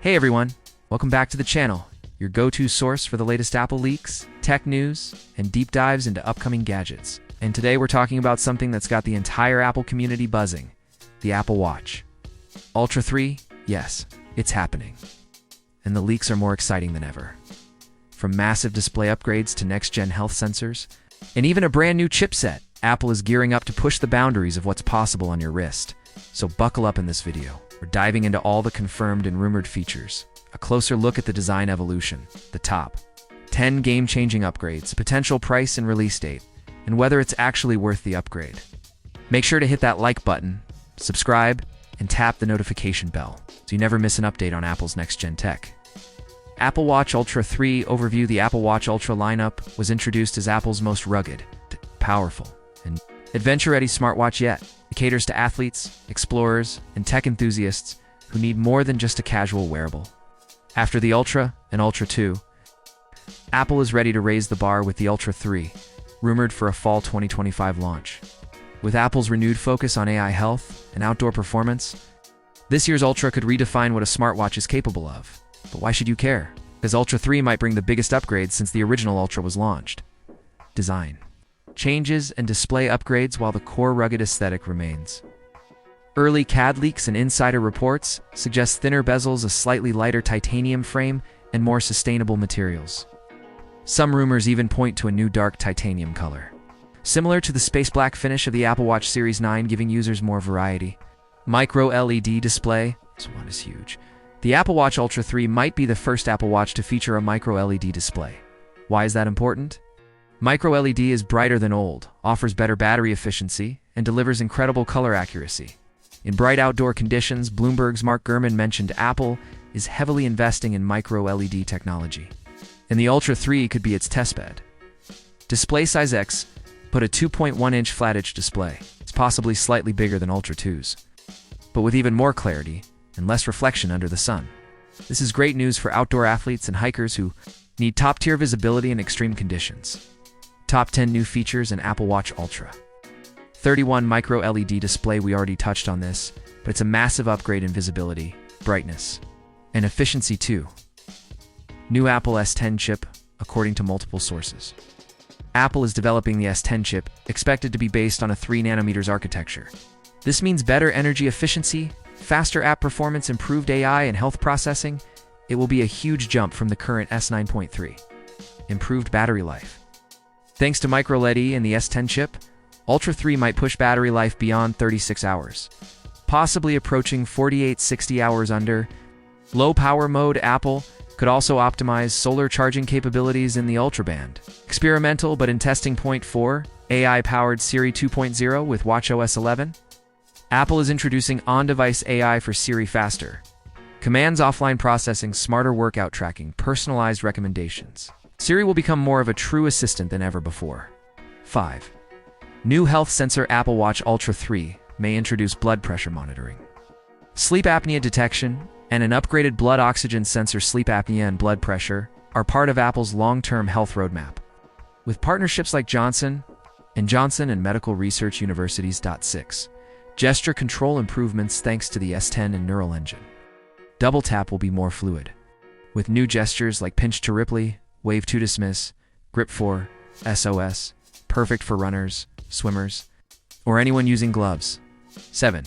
Hey everyone, welcome back to the channel, your go-to source for the latest Apple leaks, tech news, and deep dives into upcoming gadgets. And today we're talking about something that's got the entire Apple community buzzing, the Apple Watch. Ultra 3, yes, it's happening. And the leaks are more exciting than ever. From massive display upgrades to next-gen health sensors, and even a brand new chipset, Apple is gearing up to push the boundaries of what's possible on your wrist. So buckle up in this video. We're diving into all the confirmed and rumored features, a closer look at the design evolution, the top 10 game-changing upgrades, potential price and release date, and whether it's actually worth the upgrade. Make sure to hit that like button, subscribe, and tap the notification bell so you never miss an update on Apple's next-gen tech. Apple Watch Ultra 3 overview. The Apple Watch Ultra lineup was introduced as Apple's most rugged, powerful, and adventure-ready smartwatch yet. It caters to athletes, explorers, and tech enthusiasts who need more than just a casual wearable. After the Ultra and Ultra 2, Apple is ready to raise the bar with the Ultra 3, rumored for a fall 2025 launch. With Apple's renewed focus on AI health and outdoor performance, this year's Ultra could redefine what a smartwatch is capable of. But why should you care? Because Ultra 3 might bring the biggest upgrades since the original Ultra was launched. Design changes and display upgrades while the core rugged aesthetic remains. Early CAD leaks and insider reports suggest thinner bezels, a slightly lighter titanium frame, and more sustainable materials. Some rumors even point to a new dark titanium color, similar to the space black finish of the Apple Watch Series 9, giving users more variety. MicroLED display. This one is huge. The Apple Watch Ultra 3 might be the first Apple Watch to feature a MicroLED display. Why is that important? MicroLED is brighter than old, offers better battery efficiency, and delivers incredible color accuracy. In bright outdoor conditions, Bloomberg's Mark Gurman mentioned Apple is heavily investing in MicroLED technology, and the Ultra 3 could be its testbed. Display size X, put a 2.1-inch flat-edge display. It's possibly slightly bigger than Ultra 2's, but with even more clarity and less reflection under the sun. This is great news for outdoor athletes and hikers who need top-tier visibility in extreme conditions. Top 10 new features in Apple Watch Ultra. 31 micro-LED display. We already touched on this, but it's a massive upgrade in visibility, brightness, and efficiency too. New Apple S10 chip, according to multiple sources. Apple is developing the S10 chip, expected to be based on a 3nm architecture. This means better energy efficiency, faster app performance, improved AI and health processing. It will be a huge jump from the current S9.3. Improved battery life. Thanks to MicroLED and the S10 chip, Ultra 3 might push battery life beyond 36 hours, possibly approaching 48-60 hours under. Low power mode. Apple could also optimize solar charging capabilities in the Ultra band. Experimental but in testing. Point 4, AI-powered Siri 2.0 with watchOS 11. Apple is introducing on-device AI for Siri. Faster commands, offline processing, smarter workout tracking, personalized recommendations. Siri will become more of a true assistant than ever before. 5. New health sensor. Apple Watch Ultra 3 may introduce blood pressure monitoring, sleep apnea detection, and an upgraded blood oxygen sensor. Sleep apnea and blood pressure are part of Apple's long-term health roadmap, with partnerships like Johnson & Johnson and medical research universities. 6. Gesture control improvements thanks to the S10 and Neural Engine. Double tap will be more fluid, with new gestures like pinch to reply, wave to dismiss, grip for SOS, perfect for runners, swimmers, or anyone using gloves. 7.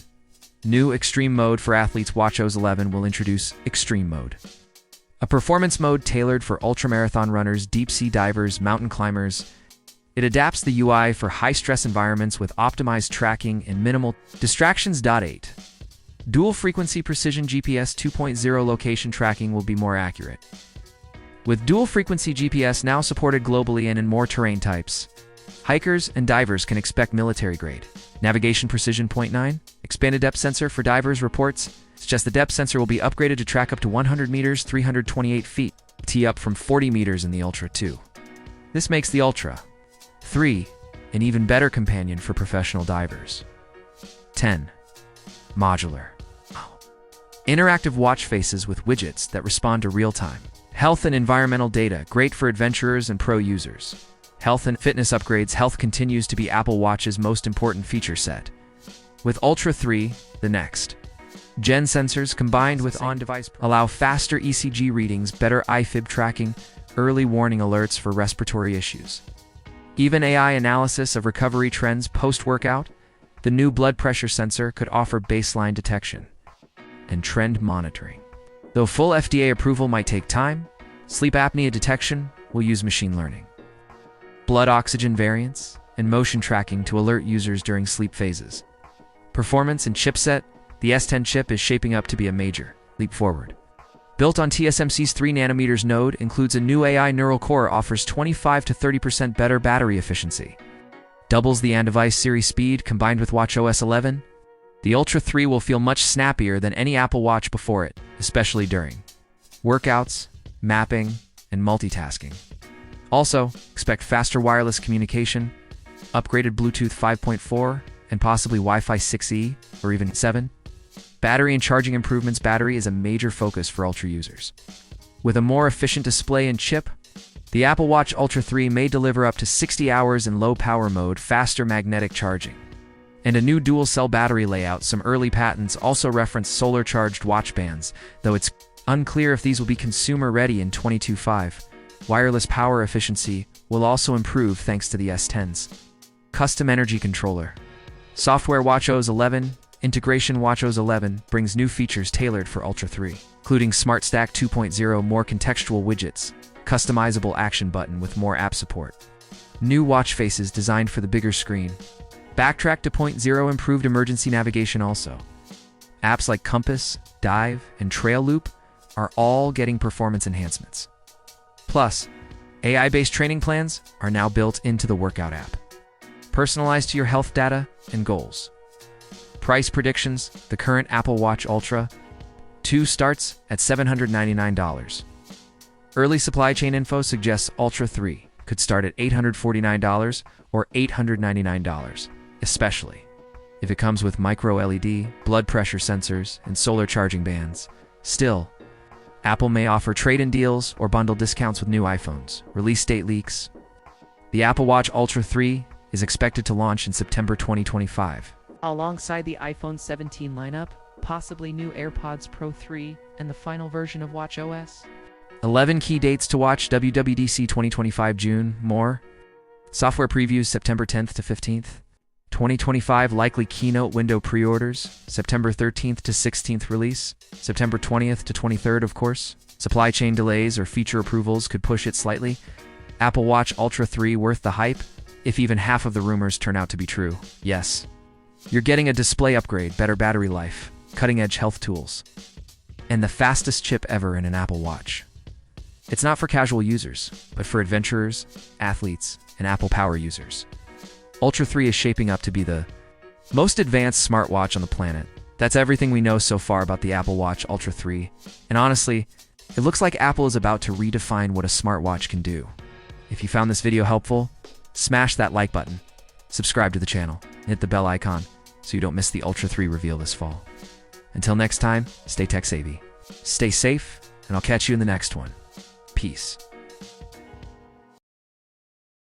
New extreme mode for athletes. watchOS 11 will introduce extreme mode, a performance mode tailored for ultramarathon runners, deep-sea divers, mountain climbers. It adapts the UI for high-stress environments with optimized tracking and minimal distractions. 8. Dual-frequency precision GPS 2.0 location tracking will be more accurate, with dual-frequency GPS now supported globally and in more terrain types. Hikers and divers can expect military-grade navigation precision. Point 9, expanded depth sensor for divers. Reports suggest the depth sensor will be upgraded to track up to 100 meters, 328 feet, up from 40 meters in the Ultra 2. This makes the Ultra 3 an even better companion for professional divers. 10. Modular. Interactive watch faces with widgets that respond to real-time health and environmental data, great for adventurers and pro users. Health and fitness upgrades. Health continues to be Apple Watch's most important feature set, with Ultra 3 the next. Gen sensors combined with on-device allow faster ECG readings, better IFib tracking, early warning alerts for respiratory issues. Even AI analysis of recovery trends post-workout, the new blood pressure sensor could offer baseline detection and trend monitoring. Though full FDA approval might take time, sleep apnea detection will use machine learning, blood oxygen variance, and motion tracking to alert users during sleep phases. Performance and chipset, the S10 chip is shaping up to be a major leap forward. Built on TSMC's 3nm node, includes a new AI neural core, offers 25 to 30% better battery efficiency, doubles the on-device series speed combined with watchOS 11. The Ultra 3 will feel much snappier than any Apple Watch before it, especially during workouts, mapping, and multitasking. Also, expect faster wireless communication, upgraded Bluetooth 5.4, and possibly Wi-Fi 6E or even 7. Battery and charging improvements. Battery is a major focus for Ultra users. With a more efficient display and chip, the Apple Watch Ultra 3 may deliver up to 60 hours in low-power mode, faster magnetic charging, and a new dual-cell battery layout. Some early patents also reference solar-charged watch bands, though it's unclear if these will be consumer-ready in 2025. Wireless power efficiency will also improve thanks to the S10's custom energy controller. Software watchOS 11 integration. watchOS 11 brings new features tailored for Ultra 3, including Smart Stack 2.0, more contextual widgets, customizable action button with more app support, new watch faces designed for the bigger screen, Backtrack 2.0, improved emergency navigation. Also, apps like Compass, Dive, and Trail Loop are all getting performance enhancements. Plus, AI-based training plans are now built into the workout app, personalized to your health data and goals. Price predictions. The current Apple Watch Ultra 2 starts at $799. Early supply chain info suggests Ultra 3 could start at $849 or $899, especially if it comes with micro-LED, blood pressure sensors, and solar charging bands. Still, Apple may offer trade-in deals or bundle discounts with new iPhones. Release date leaks. The Apple Watch Ultra 3 is expected to launch in September 2025. Alongside the iPhone 17 lineup, possibly new AirPods Pro 3, and the final version of watchOS. 11 key dates to watch. WWDC 2025 June. More. Software previews September 10th to 15th. 2025 likely keynote window pre-orders. September 13th to 16th release. September 20th to 23rd, of course. Supply chain delays or feature approvals could push it slightly. Apple Watch Ultra 3 worth the hype? If even half of the rumors turn out to be true, yes. You're getting a display upgrade, better battery life, cutting-edge health tools, and the fastest chip ever in an Apple Watch. It's not for casual users, but for adventurers, athletes, and Apple Power users. Ultra 3 is shaping up to be the most advanced smartwatch on the planet. That's everything we know so far about the Apple Watch Ultra 3, and honestly, it looks like Apple is about to redefine what a smartwatch can do. If you found this video helpful, smash that like button, subscribe to the channel, and hit the bell icon so you don't miss the Ultra 3 reveal this fall. Until next time, stay tech savvy, stay safe, and I'll catch you in the next one. Peace.